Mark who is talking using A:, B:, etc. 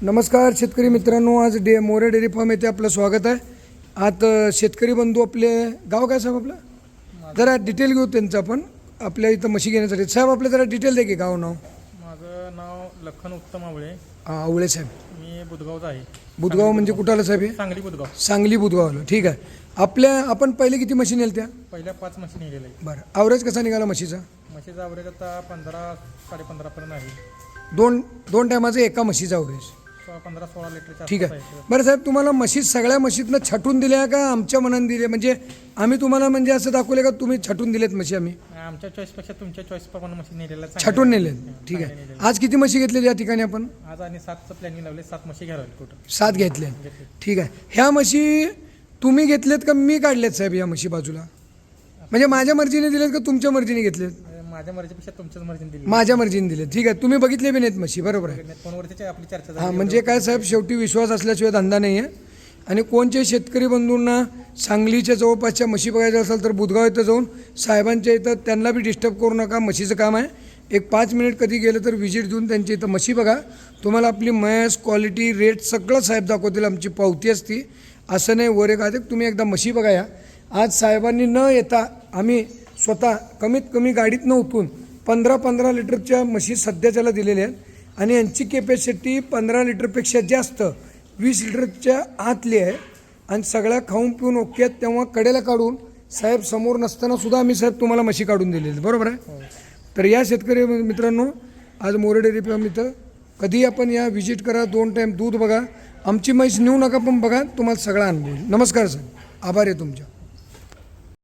A: नमस्कार शेतकरी मित्रांनो, आज मोरे डेअरी फार्म येथे आपलं स्वागत आहे. आज शेतकरी बंधू आपले गाव काय साहेब आपलं जरा डिटेल घेऊ त्यांचं आपण आपल्या इथं म्हशी घेण्यासाठी. साहेब आपलं जरा डिटेल द्या की गाव नाव.
B: माझं नाव लखन उत्तम आवळे.
A: आवळे साहेब.
B: मी बुधगावचा आहे.
A: बुधगाव म्हणजे कुठाला साहेब हे?
B: सांगली बुधगाव.
A: सांगली बुधगावला. ठीक आहे. आपण पहिले किती म्हशी नेल्या त्या?
B: पहिल्या 5 म्हशी नेलेल्या आहे.
A: बरं, ॲव्हरेज कसा निघाला म्हशीचा?
B: म्हशीचा ॲव्हरेज आता 15-15.5 पर्यंत आहे.
A: दोन टायमाचं एका म्हशीचा ॲव्हरेज.
B: 15-16 लिटरच्या
A: ठीक आहे. बरं साहेब, तुम्हाला म्हशी सगळ्या म्हशीतनं छाटून दिल्या का आमच्या मनाने दिले? म्हणजे आम्ही तुम्हाला म्हणजे असं दाखवले का तुम्ही छाटून दिलेत म्हशी? आम्ही
B: आमच्या चॉईसपेक्षा तुमच्या चॉईस प्रमाणे म्हशी नेलेल्या आहेत.
A: छाटून नेले. ठीक आहे. आज किती म्हशी घेतलेली या ठिकाणी आपण?
B: आज आणि 7चं प्लॅनिंग लावले. 7 म्हशी घ्यायला टोटल
A: 7 घेतल्या. ठीक आहे. ह्या म्हशी तुम्ही घेतलेत का मी काढलेत साहेब या म्हशी बाजूला? म्हणजे माझ्या मर्जीने दिलेत का तुमच्या मर्जीने घेतलेत?
B: माझ्या मर्जीपेक्षा तुमच्याच मर्जीने दिली.
A: माझ्या मर्जीने दिले. ठीक आहे. तुम्ही बघितले बी नाहीत म्हशी, बरोबर आहे?
B: फोनवरती आपली चर्चा
A: हां,
B: झाली.
A: म्हणजे काय साहेब, शेवटी विश्वास असल्याशिवाय धंदा नाही आहे. आणि कोणचे शेतकरी बंधूंना सांगलीच्या जवळपासच्या म्हशी बघायच्या असेल तर बुधगाव इथं जाऊन साहेबांच्या इथं त्यांना बी डिस्टर्ब करू नका. म्हशीचं काम आहे. एक 5 मिनिट कधी गेलं तर व्हिजिट देऊन त्यांच्या इथं म्हशी बघा. तुम्हाला आपली म्हैस, क्वालिटी, रेट सगळं साहेब दाखवतील. आमची पावती असती, असं नाही वर एक अधिक. तुम्ही एकदा म्हशी बघा या. आज साहेबांनी न येता आम्ही स्वतः कमीत कमी गाडीतनं उतरून 15 लिटरच्या म्हशी सध्याच्याला दिलेल्या आहेत. आणि यांची कॅपॅसिटी 15 लिटरपेक्षा जास्त 20 लिटरच्या आतली आहे. आणि सगळ्या खाऊन पिऊन ओके आहेत. तेव्हा कडेला काढून साहेब समोर नसताना सुद्धा आम्ही साहेब तुम्हाला म्हशी काढून दिलेली, बरोबर आहे? तर या शेतकरी मित्रांनो, आज मोरे डेअरी फार्म इथं कधी आपण या व्हिजिट करा. 2 टाईम दूध बघा. आमची म्हैस नेऊ नका, पण बघा, तुम्हाला सगळा अनुभव. नमस्कार साहेब, आभार आहे तुमच्या.